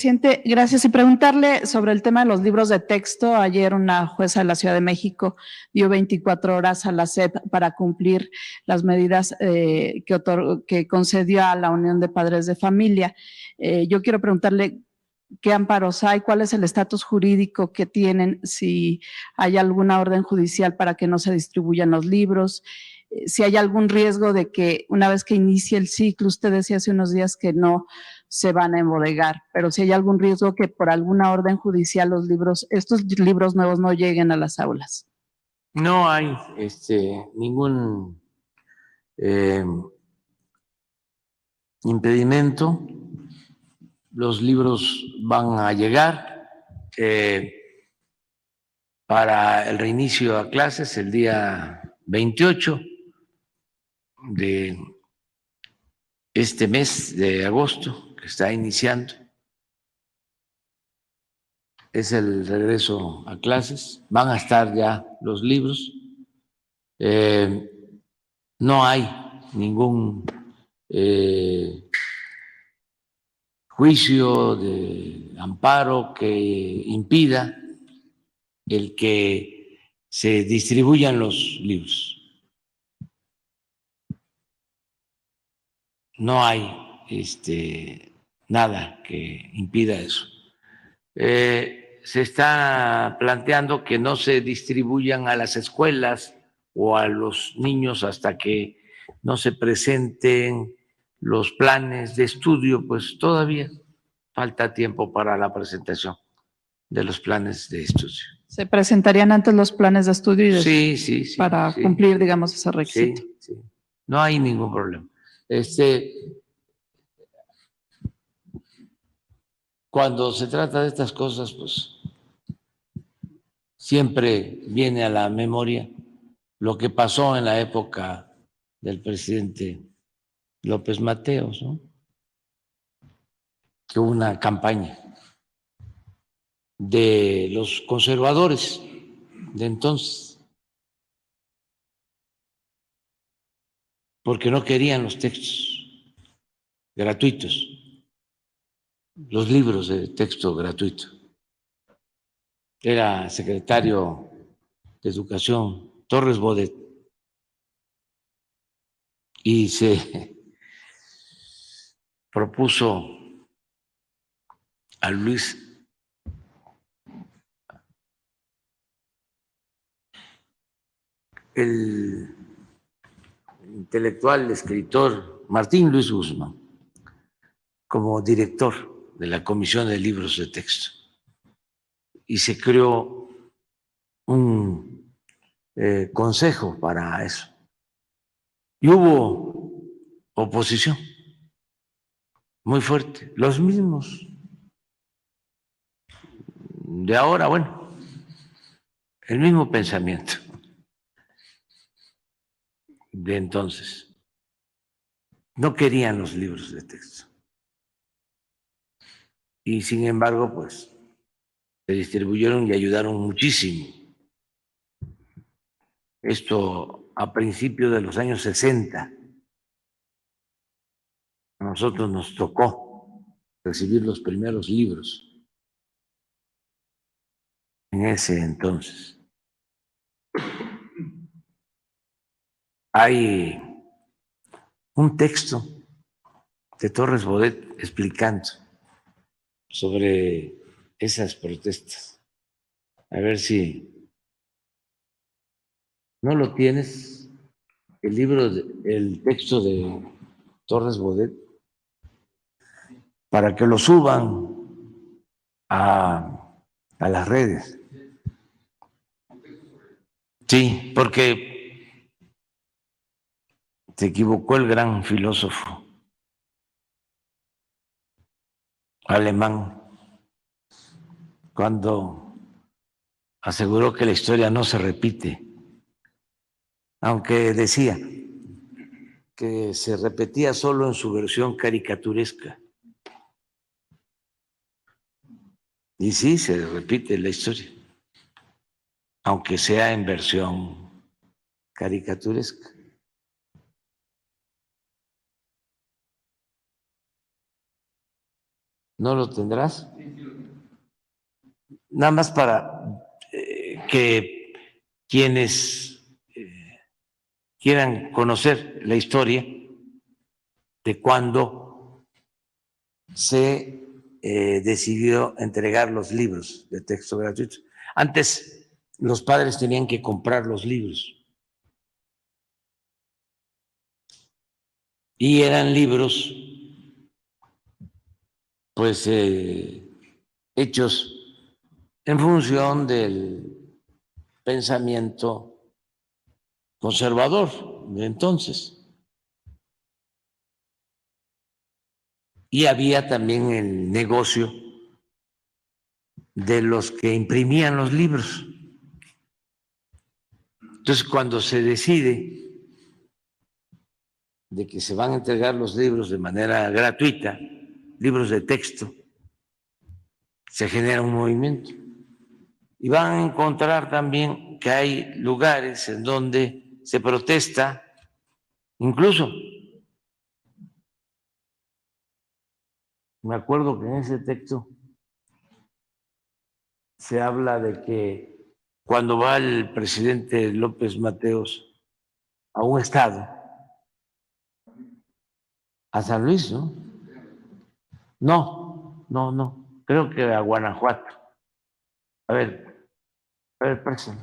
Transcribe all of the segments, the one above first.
Presidente, gracias. Y preguntarle sobre el tema de los libros de texto. Ayer una jueza de la Ciudad de México dio 24 horas a la SEP para cumplir las medidas que concedió a la Unión de Padres de Familia. Yo quiero preguntarle qué amparos hay, cuál es el estatus jurídico que tienen, si hay alguna orden judicial para que no se distribuyan los libros, si hay algún riesgo de que una vez que inicie el ciclo, usted decía hace unos días que no se van a embodegar, pero si hay algún riesgo que por alguna orden judicial estos libros nuevos no lleguen a las aulas. No hay ningún impedimento. Los libros van a llegar para el reinicio a clases el día 28 de este mes de agosto que está iniciando. Es el regreso a clases. Van a estar ya los libros. No hay ningún juicio de amparo que impida el que se distribuyan los libros. No hay nada que impida eso. Se está planteando que no se distribuyan a las escuelas o a los niños hasta que no se presenten los planes de estudio, pues todavía falta tiempo para la presentación de los planes de estudio. ¿Se presentarían antes los planes de estudio y sí, para cumplir, digamos, ese requisito? Sí. No hay ningún problema. Cuando se trata de estas cosas, pues siempre viene a la memoria lo que pasó en la época del presidente López Mateos, ¿no? Que hubo una campaña de los conservadores de entonces, porque no querían los textos gratuitos, los libros de texto gratuito. Era secretario de Educación Torres Bodet y se propuso a Luis el intelectual, escritor Martín Luis Guzmán como director de la Comisión de Libros de Texto y se creó un consejo para eso y hubo oposición muy fuerte, los mismos de ahora, bueno, el mismo pensamiento de entonces. No querían los libros de texto. Y sin embargo, pues, se distribuyeron y ayudaron muchísimo. Esto a principios de los años 60. A nosotros nos tocó recibir los primeros libros en ese entonces. Hay un texto de Torres Bodet explicando sobre esas protestas. A ver si no lo tienes, el libro, el texto de Torres Bodet, para que lo suban a las redes. Sí, porque se equivocó el gran filósofo alemán cuando aseguró que la historia no se repite, aunque decía que se repetía solo en su versión caricaturesca. Y sí, se repite la historia, aunque sea en versión caricaturesca. ¿No lo tendrás? Nada más para que quienes quieran conocer la historia de cuando se decidió entregar los libros de texto gratuitos. Antes los padres tenían que comprar los libros y eran libros pues hechos en función del pensamiento conservador de entonces. Y había también el negocio de los que imprimían los libros. Entonces, cuando se decide de que se van a entregar los libros de manera gratuita, libros de texto, se genera un movimiento. Y van a encontrar también que hay lugares en donde se protesta, incluso, me acuerdo que en ese texto se habla de que cuando va el presidente López Mateos a un estado, a San Luis, ¿no? No, creo que a Guanajuato. A ver, préstame.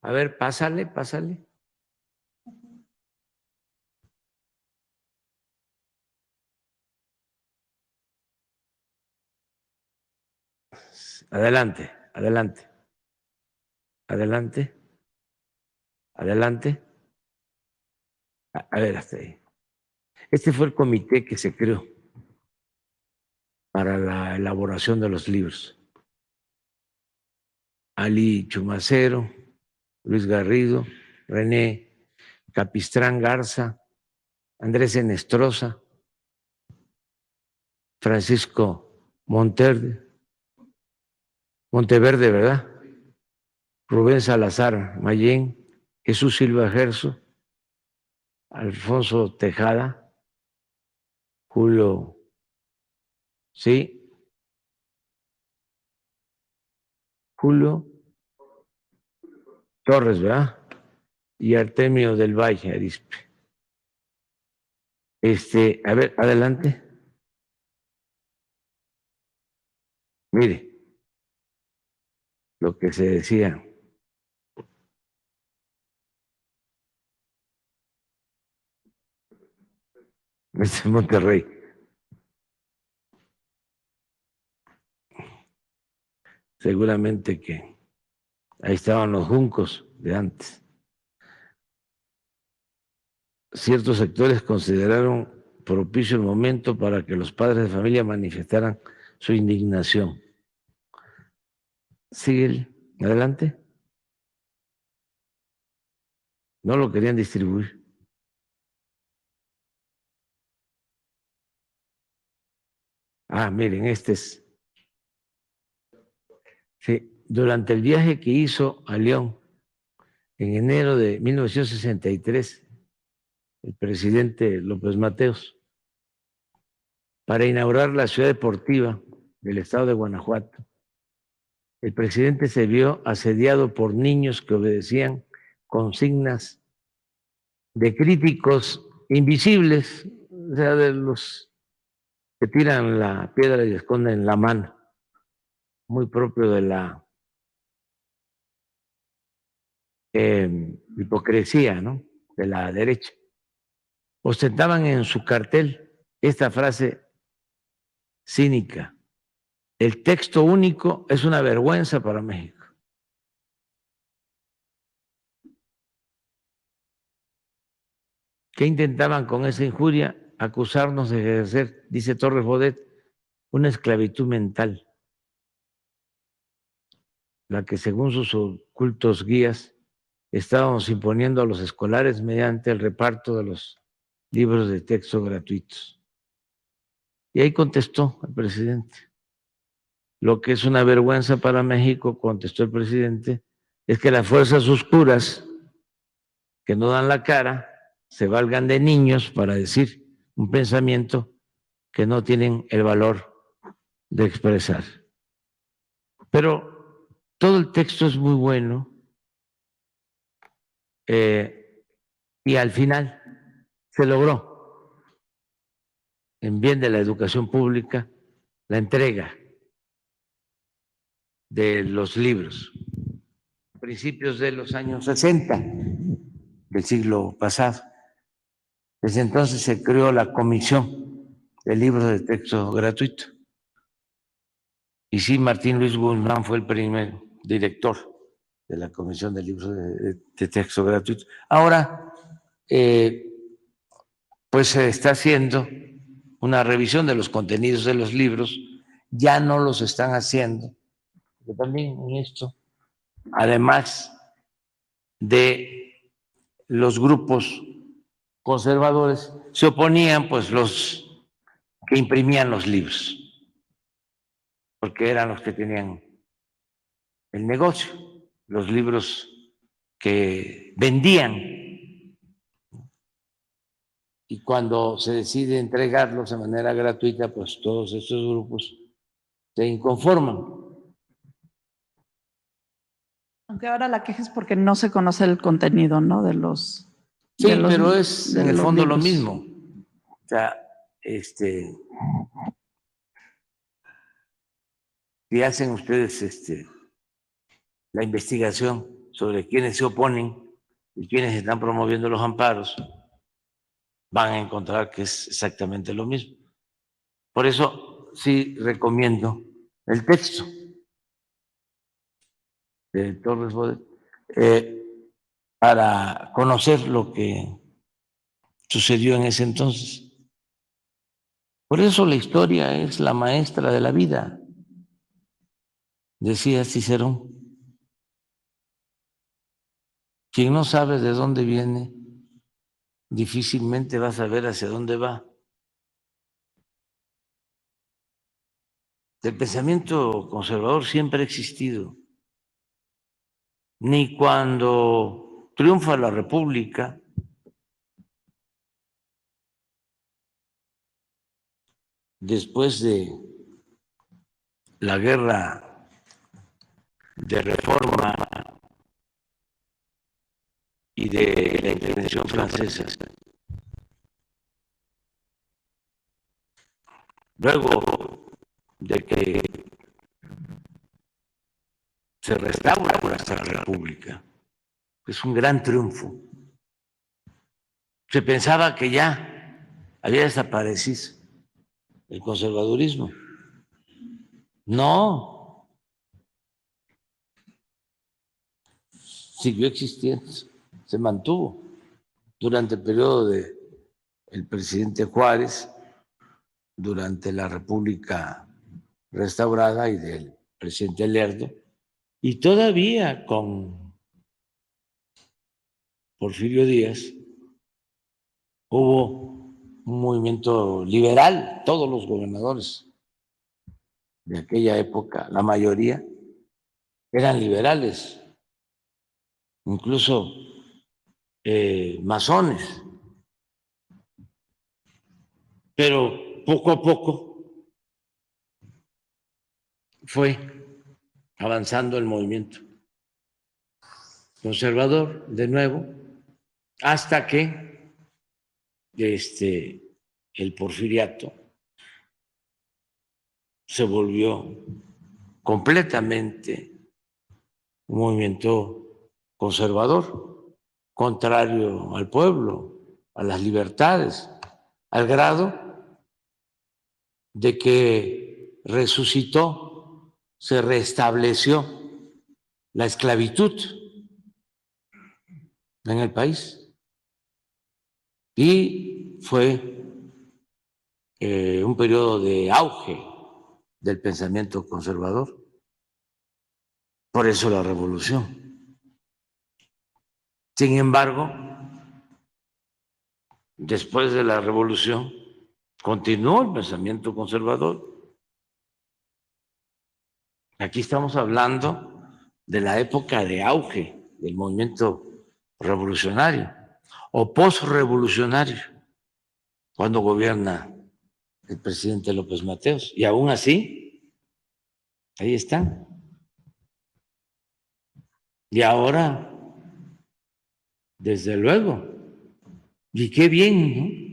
A ver, pásale. Adelante. A ver, hasta ahí. Este fue el comité que se creó para la elaboración de los libros. Ali Chumacero, Luis Garrido, René Capistrán Garza, Andrés Enestrosa, Francisco Monteverde, ¿verdad? Rubén Salazar Mayén, Jesús Silva Gerso, Alfonso Tejada, Julio, sí, Julio Torres, ¿verdad? Y Artemio del Valle, Arispe. A ver, adelante. Mire, lo que se decía. Es Monterrey. Seguramente que ahí estaban los juncos de antes. Ciertos sectores consideraron propicio el momento para que los padres de familia manifestaran su indignación. Sigue adelante. No lo querían distribuir. Miren, este es. Sí, durante el viaje que hizo a León en enero de 1963, el presidente López Mateos, para inaugurar la ciudad deportiva del estado de Guanajuato, el presidente se vio asediado por niños que obedecían consignas de críticos invisibles, o sea, de los que tiran la piedra y esconden la mano, muy propio de la hipocresía, ¿no? De la derecha. Ostentaban en su cartel esta frase cínica: el texto único es una vergüenza para México. ¿Qué intentaban con esa injuria? Acusarnos de ejercer, dice Torres Bodet, una esclavitud mental, la que según sus ocultos guías estábamos imponiendo a los escolares mediante el reparto de los libros de texto gratuitos. Y ahí contestó el presidente: lo que es una vergüenza para México, contestó el presidente, es que las fuerzas oscuras que no dan la cara se valgan de niños para decir un pensamiento que no tienen el valor de expresar. Pero todo el texto es muy bueno y al final se logró, en bien de la educación pública, la entrega de los libros, principios de los años 60 del siglo pasado. Desde entonces se creó la Comisión de Libros de Texto Gratuito. Y sí, Martín Luis Guzmán fue el primer director de la Comisión de Libros de Texto Gratuito. Ahora, pues se está haciendo una revisión de los contenidos de los libros, ya no los están haciendo, porque también en esto, además de los grupos conservadores, se oponían pues los que imprimían los libros, porque eran los que tenían el negocio, los libros que vendían. Y cuando se decide entregarlos de manera gratuita, pues todos estos grupos se inconforman. Aunque ahora la queja es porque no se conoce el contenido, ¿no? De los. Sí, de los, pero es en el fondo libros. lo mismo. O sea, si hacen ustedes la investigación sobre quiénes se oponen y quiénes están promoviendo los amparos, van a encontrar que es exactamente lo mismo. Por eso sí recomiendo el texto de Torres Bodet para conocer lo que sucedió en ese entonces. Por eso la historia es la maestra de la vida, decía Cicerón. Quien no sabe de dónde viene, difícilmente va a saber hacia dónde va. El pensamiento conservador siempre ha existido. Ni cuando triunfa la República, después de la guerra de reforma y de la intervención francesa, luego de que se restaura nuestra República, es un gran triunfo. Se pensaba que ya había desaparecido el conservadurismo. No, siguió existiendo, se mantuvo durante el periodo del presidente Juárez, durante la República restaurada y del presidente Lerdo, y todavía con Porfirio Díaz hubo un movimiento liberal, todos los gobernadores de aquella época, la mayoría, eran liberales, incluso masones. Pero poco a poco fue avanzando el movimiento conservador de nuevo, hasta que el porfiriato se volvió completamente un movimiento conservador, contrario al pueblo, a las libertades, al grado de que resucitó, se restableció la esclavitud en el país. Y fue un periodo de auge del pensamiento conservador. Por eso la revolución. Sin embargo, después de la revolución, continuó el pensamiento conservador. Aquí estamos hablando de la época de auge del movimiento revolucionario. o postrevolucionario cuando gobierna el presidente López Mateos. Y aún así, ahí están. Y ahora, desde luego, y qué bien, ¿no?,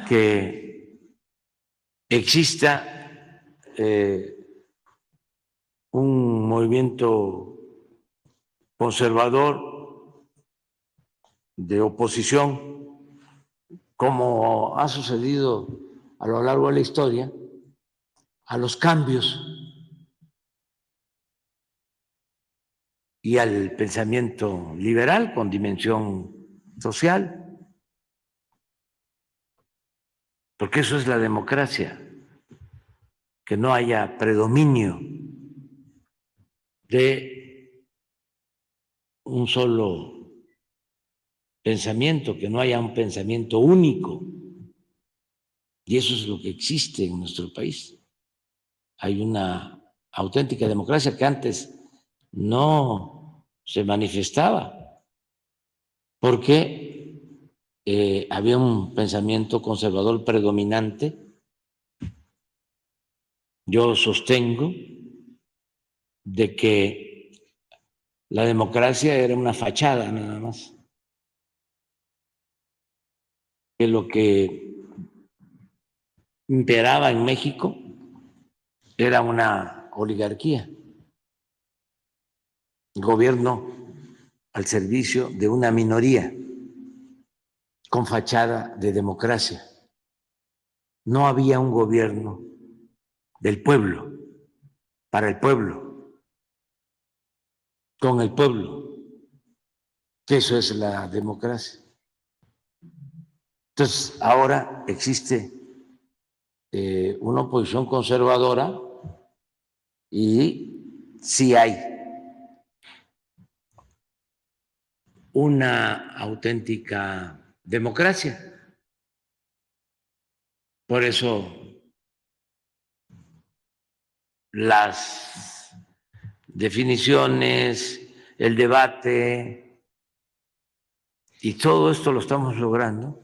que exista un movimiento conservador de oposición, como ha sucedido a lo largo de la historia, a los cambios y al pensamiento liberal con dimensión social, porque eso es la democracia, que no haya predominio de un solo pensamiento, que no haya un pensamiento único. Y eso es lo que existe en nuestro país. Hay una auténtica democracia que antes no se manifestaba, porque había un pensamiento conservador predominante. Yo sostengo de que la democracia era una fachada nada más, que lo que imperaba en México era una oligarquía, gobierno al servicio de una minoría con fachada de democracia. No había un gobierno del pueblo, para el pueblo, con el pueblo, que eso es la democracia. Entonces, ahora existe una oposición conservadora y sí hay una auténtica democracia. Por eso las definiciones, el debate y todo esto lo estamos logrando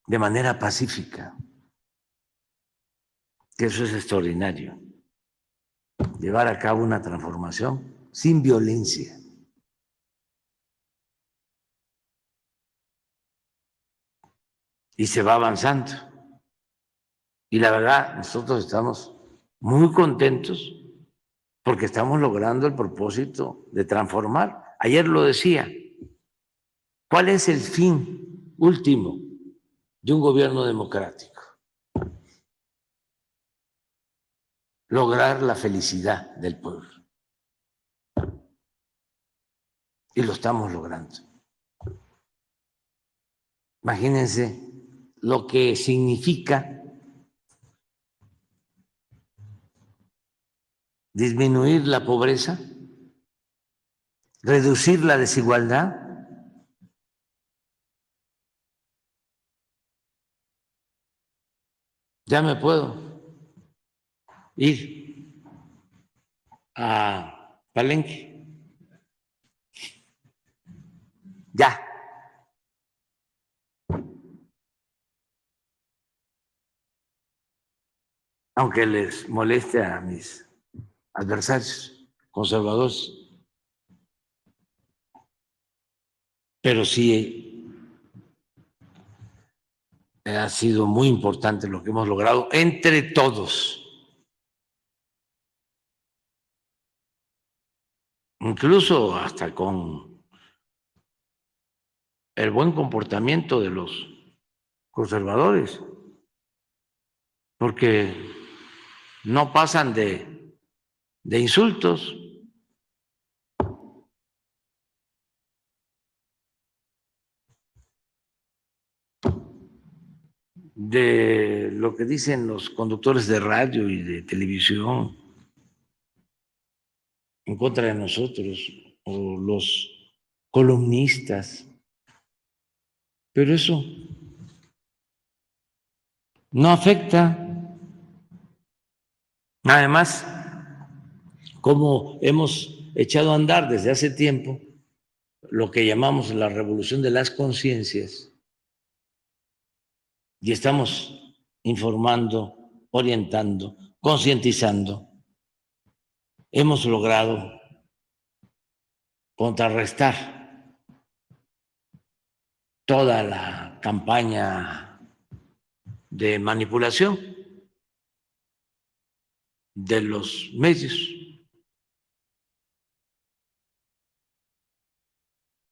de manera pacífica, que eso es extraordinario. Llevar a cabo una transformación sin violencia. Y se va avanzando. Y la verdad, nosotros estamos muy contentos porque estamos logrando el propósito de transformar. Ayer lo decía, ¿cuál es el fin último de un gobierno democrático? Lograr la felicidad del pueblo. Y lo estamos logrando. Imagínense lo que significa disminuir la pobreza, reducir la desigualdad. Ya me puedo ir a Palenque. Ya. Aunque les moleste a mis adversarios conservadores, pero sí ha sido muy importante lo que hemos logrado entre todos, incluso hasta con el buen comportamiento de los conservadores, porque no pasan de insultos. De lo que dicen los conductores de radio y de televisión en contra de nosotros, o los columnistas, pero eso no afecta. Además, como hemos echado a andar desde hace tiempo lo que llamamos la revolución de las conciencias y estamos informando, orientando, concientizando, hemos logrado contrarrestar toda la campaña de manipulación de los medios